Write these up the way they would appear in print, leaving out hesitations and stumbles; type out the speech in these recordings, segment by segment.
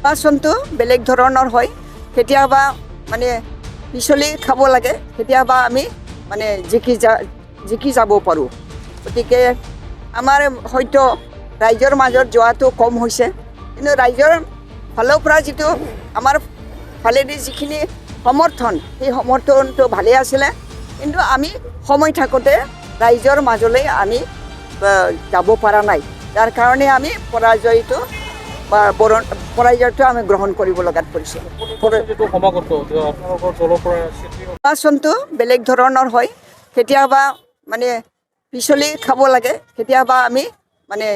নিৰ্বাচনটো বেলেগ ধৰণৰ হয়। কেতিয়াবা মানে পিছলি খাব লাগে, কেতিয়াবা আমি মানে জিকি যাব পাৰোঁ। গতিকে আমাৰ হয়তো ৰাইজৰ মাজত যোৱাটো কম হৈছে, কিন্তু ৰাইজৰ ফালৰ পৰা যিটো আমাৰ ফালেদি যিখিনি সমৰ্থন, সেই সমৰ্থনটো ভালেই আছিলে। কিন্তু আমি সময় থাকোঁতে ৰাইজৰ মাজলৈ আমি যাব পৰা নাই, যাৰ কাৰণে আমি পৰাজয়টো আমি গ্ৰহণ কৰিব লগাত পৰিছোঁ। নিৰ্বাচনটো বেলেগ ধৰণৰ হয়। কেতিয়াবা মানে পিছলি খাব লাগে, কেতিয়াবা আমি মানে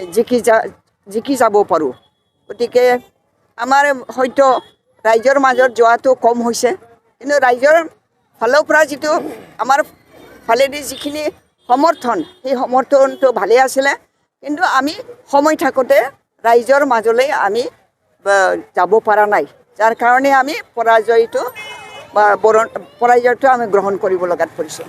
জিকি যাব পাৰোঁ। গতিকে আমাৰ হয়তো ৰাইজৰ মাজত যোৱাটো কম হৈছে, কিন্তু ৰাইজৰ ফালৰ পৰা যিটো আমাৰ ফালেদি যিখিনি সমৰ্থন, সেই সমৰ্থনটো ভালেই আছিলে। কিন্তু আমি সময় থাকোঁতে ৰাইজৰ মাজলৈ আমি যাব পৰা নাই, যাৰ কাৰণে আমি পৰাজয়টো আমি গ্ৰহণ কৰিব লগাত পৰিছোঁ।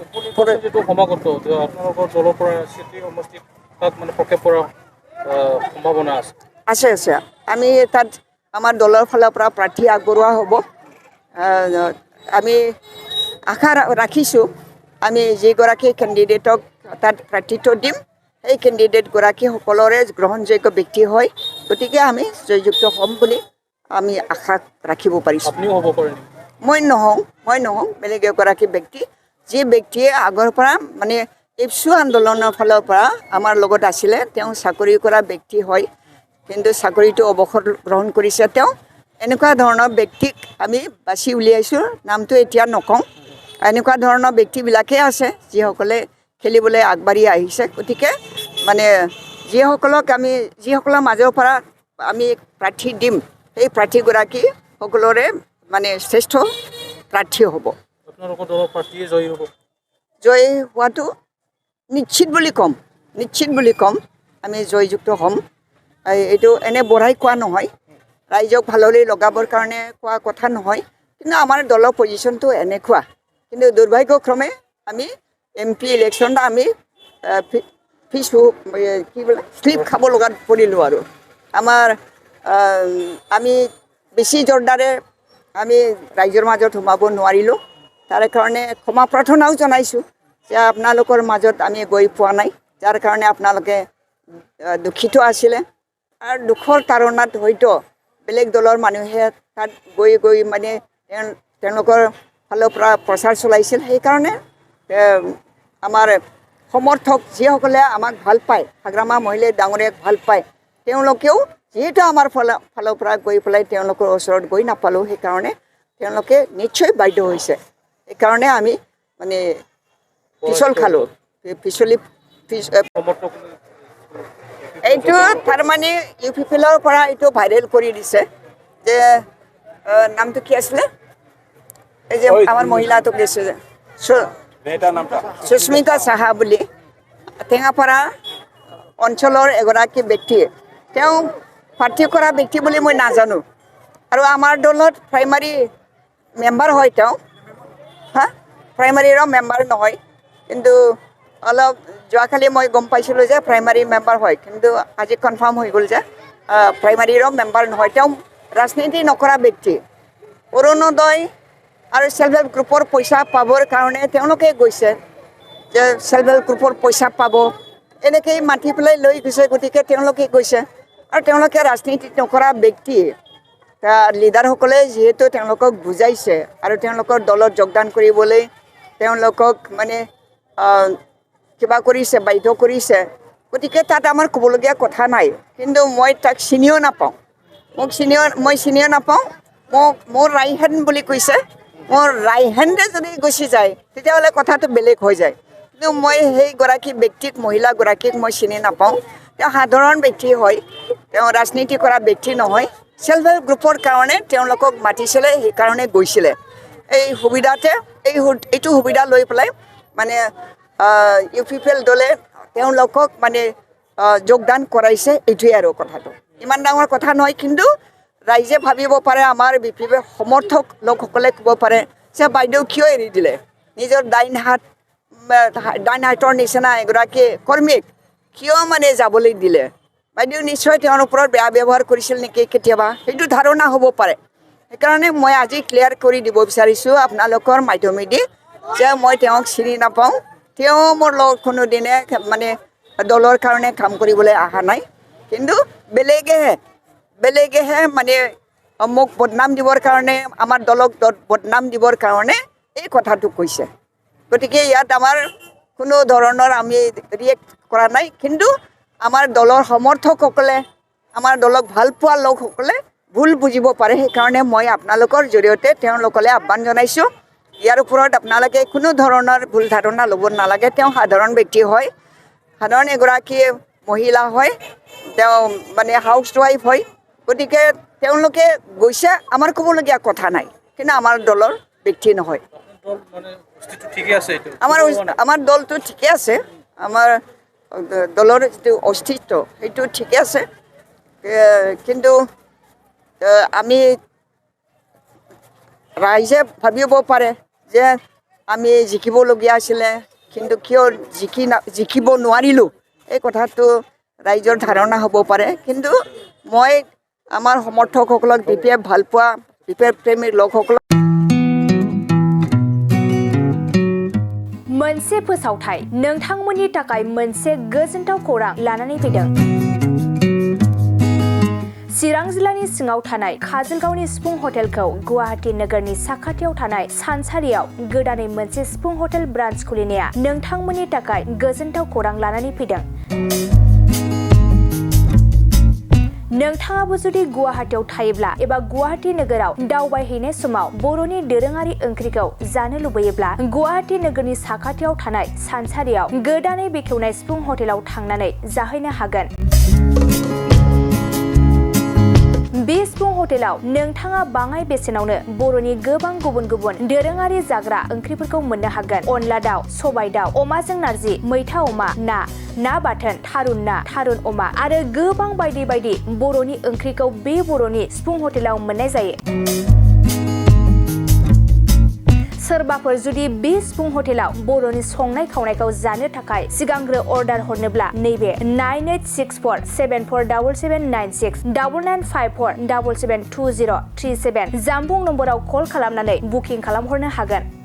আছে আছে। আমি তাত আমাৰ দলৰ ফালৰ পৰা প্ৰাৰ্থী আগবঢ়োৱা হ'ব। আমি আশা ৰাখিছোঁ, আমি যিগৰাকী কেণ্ডিডেটক তাত প্ৰাৰ্থিত্ব দিম, সেই কেণ্ডিডেটগৰাকী সকলোৰে গ্ৰহণযোগ্য ব্যক্তি হয়। গতিকে আমি জয়যুক্ত হ'ম বুলি আমি আশা ৰাখিব পাৰিছোঁ। মই নহওঁ, বেলেগ এগৰাকী ব্যক্তি, যি ব্যক্তিয়ে আগৰ পৰা মানে ইপছু আন্দোলনৰ ফালৰ পৰা আমাৰ লগত আছিলে। তেওঁ চাকৰি কৰা ব্যক্তি হয়, কিন্তু চাকৰিটো অৱসৰ গ্ৰহণ কৰিছে তেওঁ। এনেকুৱা ধৰণৰ ব্যক্তিক আমি বাছি উলিয়াইছোঁ, নামটো এতিয়া নকওঁ। এনেকুৱা ধৰণৰ ব্যক্তিবিলাকেই আছে যিসকলে খেলিবলৈ আগবাঢ়ি আহিছে। গতিকে মানে যিসকলৰ মাজৰ পৰা আমি প্ৰাৰ্থী দিম, সেই প্ৰাৰ্থীগৰাকী সকলোৰে মানে শ্ৰেষ্ঠ প্ৰাৰ্থী হ'ব। আপোনালোকৰ দলৰ প্ৰাৰ্থীয়ে জয়ী হ'ব? জয়ী হোৱাটো নিশ্চিত বুলি ক'ম। আমি জয়যুক্ত হ'ম। এইটো এনে বঢ়াই কোৱা নহয়, ৰাইজক ভাললৈ লগাবৰ কাৰণে কোৱা কথা নহয়, কিন্তু আমাৰ দলৰ পজিশ্যনটো এনেকুৱা। কিন্তু দুৰ্ভাগ্যক্ৰমে আমি MP ইলেকশ্যনত আমি শ্লিপ খাব লগাত পৰিলোঁ। আৰু আমি বেছি জোৰদাৰে আমি ৰাইজৰ মাজত সোমাব নোৱাৰিলোঁ। তাৰে কাৰণে ক্ষমা প্ৰাৰ্থনাও জনাইছোঁ যে আপোনালোকৰ মাজত আমি গৈ পোৱা নাই, যাৰ কাৰণে আপোনালোকে দুখিত আছিলে। আৰু দুখৰ কাৰণত হয়তো বেলেগ দলৰ মানুহে তাত গৈ মানে তেওঁলোকৰ ফালৰ পৰা প্ৰচাৰ চলাইছিল। সেইকাৰণে আমাৰ সমৰ্থক যিসকলে আমাক ভাল পায়, হাগ্ৰামা মহিলাই ডাঙৰীয়াক ভাল পায়, তেওঁলোকেও যিহেতু আমাৰ ফালৰ পৰা গৈ পেলাই তেওঁলোকৰ ওচৰত গৈ নাপালোঁ, সেইকাৰণে তেওঁলোকে নিশ্চয় বাধ্য হৈছে। সেইকাৰণে আমি মানে পিছল খালোঁ। এইটো তাৰমানে UPPৰ পৰা এইটো ভাইৰেল কৰি দিছে যে নামটো কি আছিলে, এই যে আমাৰ মহিলাটোক দিছে যে সুস্মিতা সাহা বুলি, টেঙাপাৰা অঞ্চলৰ এগৰাকী ব্যক্তিয়ে। তেওঁ প্ৰাৰ্থী কৰা ব্যক্তি বুলি মই নাজানো, আৰু আমাৰ দলত প্ৰাইমাৰী মেম্বাৰ হয় তেওঁ। প্ৰাইমাৰীৰো মেম্বাৰ নহয়, কিন্তু অলপ যোৱাকালি মই গম পাইছিলোঁ যে প্ৰাইমাৰী মেম্বাৰ হয়, কিন্তু আজি কনফাৰ্ম হৈ গ'ল যে প্ৰাইমাৰীৰো মেম্বাৰ নহয়। তেওঁ ৰাজনীতি নকৰা ব্যক্তি। অৰুণোদয় আৰু ছেল্ফ হেল্প গ্ৰুপৰ পইচা পাবৰ কাৰণে তেওঁলোকে গৈছে, যে ছেল্ফ হেল্প গ্ৰুপৰ পইচা পাব এনেকেই মাতি পেলাই লৈ গৈছে। গতিকে তেওঁলোকে গৈছে, আৰু তেওঁলোকে ৰাজনীতি নকৰা ব্যক্তি। লিডাৰসকলে যিহেতু তেওঁলোকক বুজাইছে আৰু তেওঁলোকৰ দলত যোগদান কৰিবলৈ তেওঁলোকক মানে কিবা কৰিছে, বাধ্য কৰিছে, গতিকে তাত আমাৰ ক'বলগীয়া কথা নাই। কিন্তু মই তাক চিনিও নাপাওঁ, মই চিনিও নাপাওঁ। মোৰ ৰাইট হেণ্ড বুলি কৈছে, মোৰ ৰাইট হেণ্ডে যদি গুচি যায় তেতিয়াহ'লে কথাটো বেলেগ হৈ যায়। কিন্তু মই সেইগৰাকী ব্যক্তিক, মহিলাগৰাকীক মই চিনি নাপাওঁ। তেওঁ সাধাৰণ ব্যক্তি হয়, তেওঁ ৰাজনীতি কৰা ব্যক্তি নহয়। ছেল্ফ হেল্প গ্ৰুপৰ কাৰণে তেওঁলোকক মাতিছিলে, সেইকাৰণে গৈছিলে। এইটো সুবিধা লৈ পেলাই মানে UPPL দলে তেওঁলোকক মানে যোগদান কৰাইছে, এইটোৱে আৰু কথাটো। ইমান ডাঙৰ কথা নহয়, কিন্তু ৰাইজে ভাবিব পাৰে, আমাৰ BPP সমৰ্থক লোকসকলে ক'ব পাৰে যে বাইদেউ কিয় এৰি দিলে, নিজৰ ডাইন হাতৰ নিচিনা এগৰাকী কৰ্মীক কিয় মানে যাবলৈ দিলে। বাইদেউ নিশ্চয় তেওঁৰ ওপৰত বেয়া ব্যৱহাৰ কৰিছিল নেকি কেতিয়াবা সেইটো ধাৰণা হ'ব পাৰে সেইকাৰণে মই আজি ক্লিয়াৰ কৰি দিব বিচাৰিছোঁ আপোনালোকৰ মাধ্যমেদি যে মই তেওঁক চিনি নাপাওঁ তেওঁ মোৰ লগত কোনোদিনে মানে দলৰ কাৰণে কাম কৰিবলৈ অহা নাই কিন্তু বেলেগেহে মানে মোক বদনাম দিবৰ কাৰণে আমাৰ দলক বদনাম দিবৰ কাৰণে এই কথাটো কৈছে গতিকে ইয়াত আমাৰ কোনো ধৰণৰ আমি ৰিয়েক্ট কৰা নাই কিন্তু আমাৰ দলৰ সমৰ্থকসকলে আমাৰ দলক ভাল পোৱা লোকসকলে ভুল বুজিব পাৰে সেইকাৰণে মই আপোনালোকৰ জৰিয়তে তেওঁলোকলৈ আহ্বান জনাইছোঁ ইয়াৰ ওপৰত আপোনালোকে কোনো ধৰণৰ ভুল ধাৰণা ল'ব নালাগে তেওঁ সাধাৰণ ব্যক্তি হয় সাধাৰণ এগৰাকী মহিলা হয় তেওঁ মানে হাউচ ৱাইফ হয় গতিকে তেওঁলোকে গৈছে আমাৰ ক'বলগীয়া কথা নাই কিন্তু আমাৰ দলৰ ব্যক্তি নহয় দল মানে অস্তিত্ব ঠিকে আছে এইটো আমাৰ দলটো ঠিকে আছে আমাৰ দলৰ যিটো অস্তিত্ব সেইটো ঠিকে আছে কিন্তু আমি ৰাইজে ভাবিব পাৰে যে আমি জিকিবলগীয়া আছিলে কিন্তু কিয় জিকিব নোৱাৰিলোঁ এই কথাটো ৰাইজৰ ধাৰণা হ'ব পাৰে কিন্তু মই আমাৰ সমৰ্থকসকলক বিপিএফ ভাল পোৱা বিপিএফ প্ৰেমী লোকসকলক मोनसे फोसावथाय नोंथांमोननि थाखाय मोनसे गोजोनथाव खौरां लानानै फैदों चिरां जिल्लानि सिङाव थानाय काजलगावनि सिफुं हटेलखौ गुवाहाटी नोगोरनि साखाथियाव थानाय सानसारियाव गोदानै मोनसे सिफुं हटेल ब्रान्च खुलिनाया नोंथांमोननि थाखाय गोजोनथाव खौरां लानानै फैदों नोंथाङाबो जुदि गुवाहाटीयाव थायोब्ला एबा गुवाहाटी नोगोराव दावबायहैनाय समाव बर'नि दोरोङारि ओंख्रिखौ जानो लुबैयोब्ला गुवाहाटी नोगोरनि साखाथियाव थानाय सानसारियाव गोदानै बेखेवनाय सिफुं हटेलाव थांनानै जाहैनो हागोन बे सिफुं हटेलाव नोंथाङा बाङाय बेसेनावनो बर'नि गोबां गुबुन गुबुन दोरोङारि जाग्रा ओंख्रिफोरखौ मोननो हागोन अनला दाउ सबाय दाउ अमाजों नारजि मैथा अमा ना बाथोन थारुन अमा आरो गोबां बायदि बायदि बर'नि ओंख्रिखौ बे बर'नि सिफुं हटेलाव मोननाय जायो सोरबाफोर जुदि बे सिफुं हटेलाव बर'नि संनाय खावनायखौ जानो थाखाय सिगांग्रो अर्डार हरनोब्ला नैबे 9864747796 9954772037 जामबुं नम्बराव कल खालामनानै बुकिं खालामहरनो हागोन